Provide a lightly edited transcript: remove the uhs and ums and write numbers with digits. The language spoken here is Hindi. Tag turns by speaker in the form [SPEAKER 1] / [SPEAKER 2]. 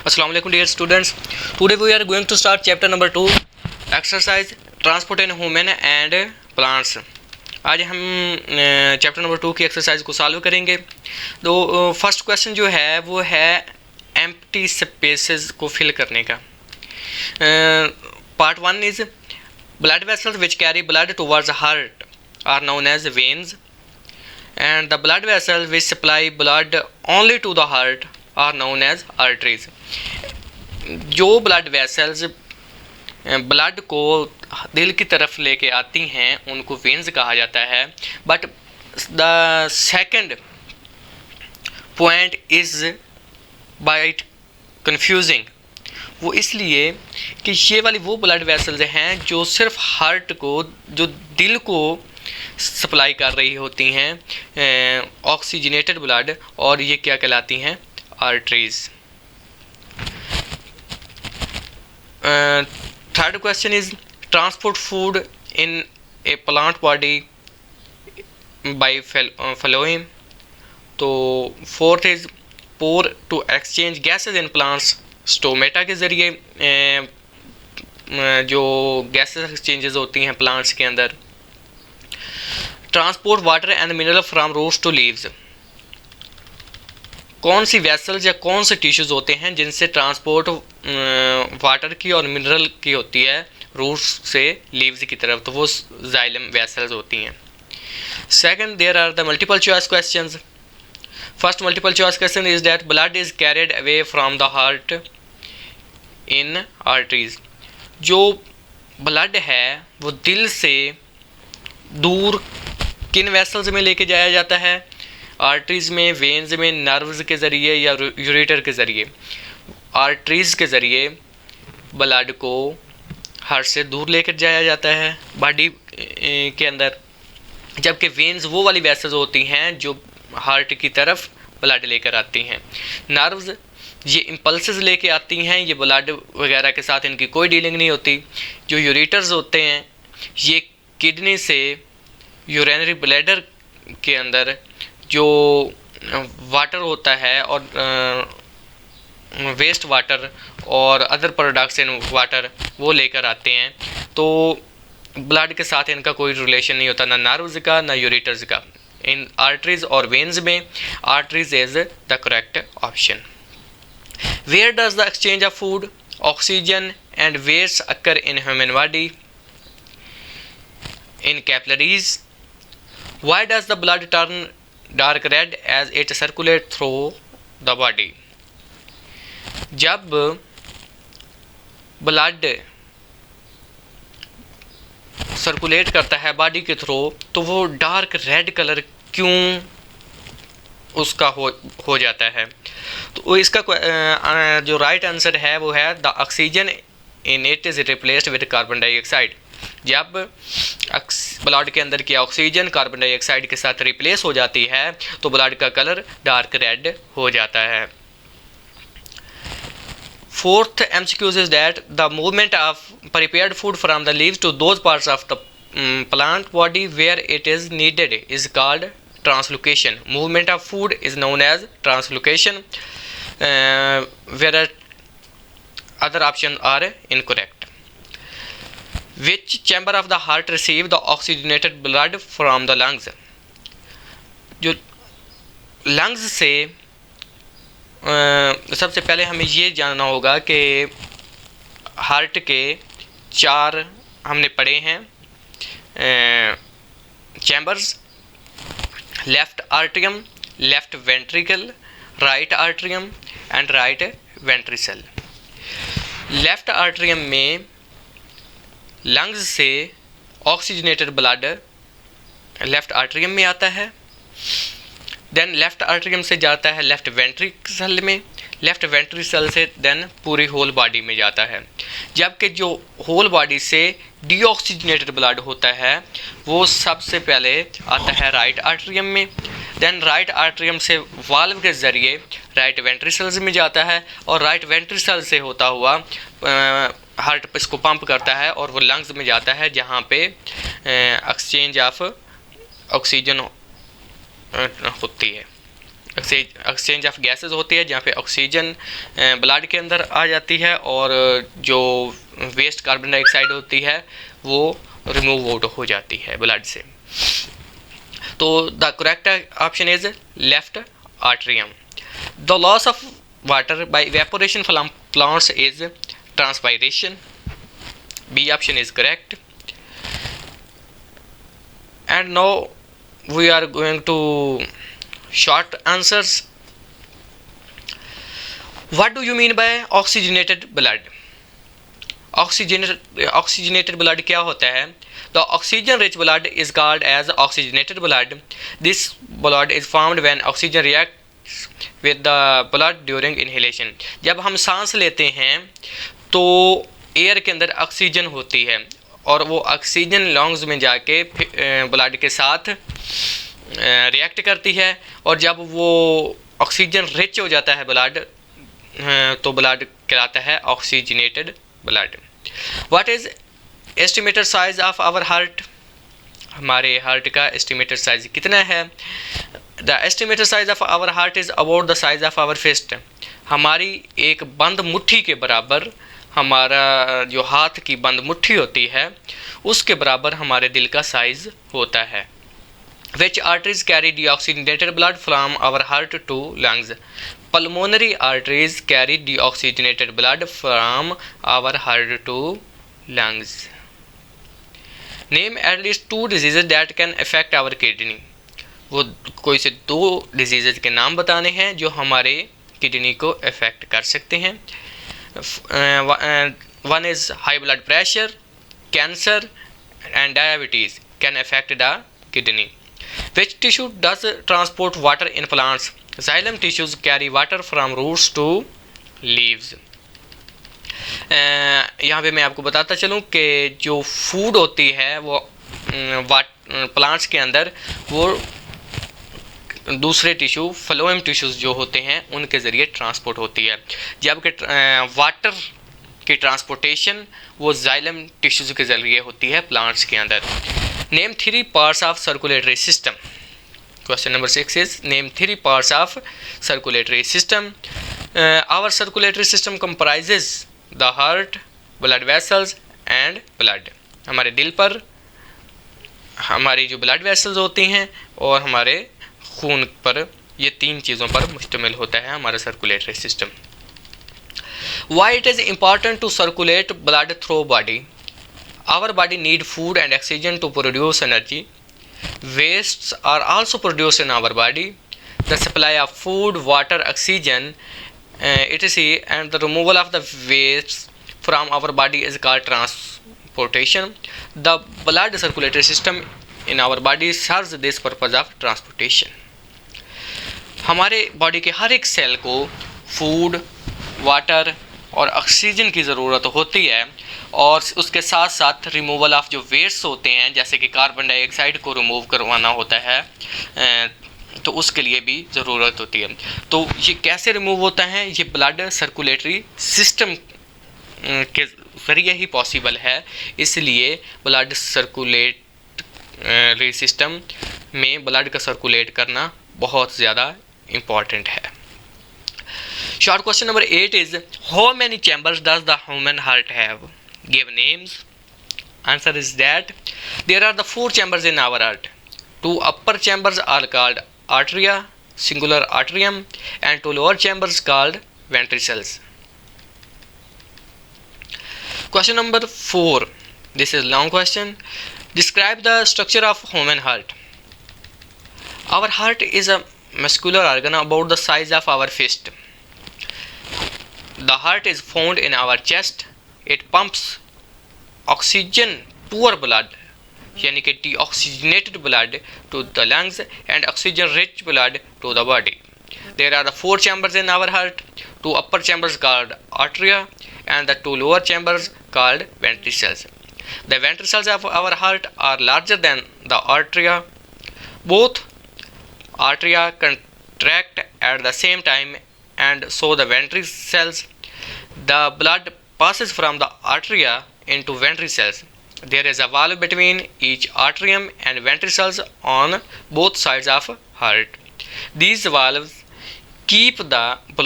[SPEAKER 1] Assalamu alaikum dear students. Today we are going to start chapter number 2, exercise transport in human and plants. आज हम चैप्टर नंबर 2 की एक्सरसाइज को सॉल्व करेंगे। तो फर्स्ट क्वेश्चन जो है वो है एम्प्टी स्पेसेस को फिल करने का। Part 1 is blood vessels which carry blood towards heart are known as veins and the blood vessels which supply blood only to the heart are known as arteries. जो blood vessels ब्लड को दिल की तरफ लेके आती हैं उनको वेन्स कहा जाता है। But the second point is bit confusing. वो इसलिए कि ये वाली वो ब्लड वेसल्स हैं जो सिर्फ हार्ट को, जो दिल को सप्लाई कर रही होती हैं ऑक्सीजनेटेड ब्लड, और ये क्या कहलाती हैं? Arteries. Third question is transport food in a plant body by phloem. तो fourth is pore to exchange gases in plants stomata के ज़रिए जो गैसेज एक्सचेंजेस होती हैं प्लांट्स के अंदर। Transport water and mineral from roots to leaves. कौन सी वेसल्स या कौन से टिश्यूज़ होते हैं जिनसे ट्रांसपोर्ट वाटर की और मिनरल की होती है रूट्स से लीव्स की तरफ? तो वो जाइलम वेसल्स होती हैं। Second, there are the multiple choice questions. First multiple choice question is that blood is carried away from the heart in arteries. जो ब्लड है वो दिल से दूर किन वेसल्स में लेके जाया जाता है? आर्टरीज में, वेन्स में, नर्व्स के ज़रिए या यूरेटर के ज़रिए। आर्टरीज के ज़रिए ब्लड को हार्ट से दूर लेकर जाया जाता है बॉडी के अंदर, जबकि वेन्स वो वाली वेसल्स होती हैं जो हार्ट की तरफ ब्लड लेकर आती हैं। नर्व्स ये इम्पल्सेस लेके आती हैं, ये ब्लड वगैरह के साथ इनकी कोई डीलिंग नहीं होती। जो यूरेटर्स होते हैं ये किडनी से यूरिनरी ब्लैडर के अंदर जो वाटर होता है और वेस्ट वाटर और अदर प्रोडक्ट्स इन वाटर वो लेकर आते हैं। तो ब्लड के साथ इनका कोई रिलेशन नहीं होता, ना नर्व्स का ना यूरेटर्स का। इन आर्टरीज और वेन्स में arteries is the correct option. Where does the exchange of food, oxygen and waste occur in human body? In capillaries. Why does the blood turn dark red as it circulates through the body? जब ब्लड सर्कुलेट करता है बॉडी के थ्रू तो वो डार्क रेड कलर क्यों उसका हो जाता है? तो इसका जो राइट आंसर है वो है the oxygen in it is replaced with carbon dioxide. जब ब्लड के अंदर की ऑक्सीजन कार्बन डाइऑक्साइड के साथ रिप्लेस हो जाती है तो ब्लड का कलर डार्क रेड हो जाता है। Fourth MCQs is that the movement of prepared food from the leaves to those parts of the plant body where it is needed is called translocation. Movement of food is known as translocation, where other option are incorrect. Which chamber of the heart receive the oxygenated blood from the lungs? जो lungs से सबसे पहले हमें ये जानना होगा कि हार्ट के 4 हमने पढ़े हैं chambers: left atrium, left ventricle, right atrium and right ventricle. Left atrium में लंग्स से ऑक्सीजनेटेड ब्लड लेफ्ट आर्ट्रियम में आता है, देन लेफ्ट आर्ट्रियम से जाता है लेफ्ट वेंट्रिकल में, लेफ्ट वेंट्रिकल से देन पूरी होल बॉडी में जाता है। जबकि जो होल बॉडी से डीऑक्सीजनेटेड ब्लड होता है वो सबसे पहले आता है राइट आर्ट्रियम में, देन राइट आर्ट्रियम से वाल्व के ज़रिए राइट वेंट्रिकल्स में जाता है और राइट वेंट्रिकल से होता हुआ हार्ट पे इसको पंप करता है और वो लंग्स में जाता है जहाँ पे एक्सचेंज ऑफ ऑक्सीजन होती है। एक्सचेंज ऑफ गैसेस होती है, जहाँ पे ऑक्सीजन ब्लड के अंदर आ जाती है और जो वेस्ट कार्बन डाइऑक्साइड होती है वो रिमूव आउट हो जाती है ब्लड से। तो the correct option is left atrium. The loss of water by evaporation from plants is transpiration. B option is correct. And now we are going to short answers. What do you mean by oxygenated blood? Oxygenated blood क्या होता है? The oxygen rich blood is called as oxygenated blood. This blood is formed when oxygen reacts with the blood during inhalation. जब हम सांस लेते हैं तो एयर के अंदर ऑक्सीजन होती है और वो ऑक्सीजन लंग्स में जाके ब्लड के साथ रिएक्ट करती है, और जब वो ऑक्सीजन रिच हो जाता है ब्लड तो ब्लड कहलाता है oxygenated blood. What is estimated size of our heart? हमारे हार्ट का एस्टिमेटेड साइज कितना है? The estimated size of our heart is about the size of our fist. हमारी एक बंद मुट्ठी के बराबर, हमारा जो हाथ की बंद मुट्ठी होती है उसके बराबर हमारे दिल का साइज होता है। Which arteries carry deoxygenated blood from our heart to lungs? Pulmonary arteries carry deoxygenated blood from our heart to lungs. Name at least 2 diseases that can affect our kidney. वो कोई से 2 diseases के नाम बताने हैं जो हमारे किडनी को अफेक्ट कर सकते हैं। One is high blood pressure, cancer and diabetes can affect the kidney. Which tissue does transport water in plants? Xylem tissues carry water from roots to leaves. यहाँ पे मैं आपको बताता चलूँ कि जो फूड होती है वो प्लांट्स के अंदर वो दूसरे टिश्यू फ्लोएम टिश्यूज़ जो होते हैं उनके ज़रिए ट्रांसपोर्ट होती है, जबकि वाटर की ट्रांसपोर्टेशन वो जाइलम टिश्यूज़ के ज़रिए होती है प्लांट्स के अंदर। Name 3 parts of circulatory system. Question number 6 is name 3 parts of circulatory system. Our circulatory system comprises the heart, blood vessels and blood. हमारे दिल पर हमारी जो ब्लड वेसल्स होती हैं और हमारे खून पर, ये 3 चीज़ों पर मुश्तमिल होता है हमारा circulatory system. Why it is important to circulate blood through body? Our body need food and oxygen to produce energy. Wastes are also produced in our body. The supply of food, water, oxygen, etc. and the removal of the waste from our body is called transportation. The blood circulatory system in our body serves this purpose of transportation. हमारे बॉडी के हर एक सेल को फूड, वाटर और ऑक्सीजन की ज़रूरत होती है, और उसके साथ साथ रिमूवल ऑफ जो वेस्ट होते हैं जैसे कि कार्बन डाइऑक्साइड को रिमूव करवाना होता है तो उसके लिए भी ज़रूरत होती है। तो ये कैसे रिमूव होता है? ये ब्लड सर्कुलेटरी सिस्टम के ज़रिए ही पॉसिबल है, इसलिए ब्लड सर्कुलेटरी सिस्टम में ब्लड का सर्कुलेट करना बहुत ज़्यादा इम्पॉर्टेंट है। Short question number 8 is how many chambers does the human heart have? Give names. Answer is that there are the 4 chambers in our heart. 2 upper chambers are called arteria, singular atrium, and 2 lower chambers called ventricles. Question number 4. This is long question. Describe the structure of human heart. Our heart is a muscular organ about the size of our fist. The heart is found in our chest. It pumps oxygen poor blood, यानी कि deoxygenated blood to the lungs and oxygen rich blood to the body. There are the 4 chambers in our heart. 2 upper chambers called arteria and the 2 lower chambers called ventricles. The ventricles of our heart are larger than the arteria. Both arteria contract at the same time, and so the ventricles. The blood passes from the arteria into ventricles. There is a valve between each arterium and ventricles on both sides of heart. These valves keep the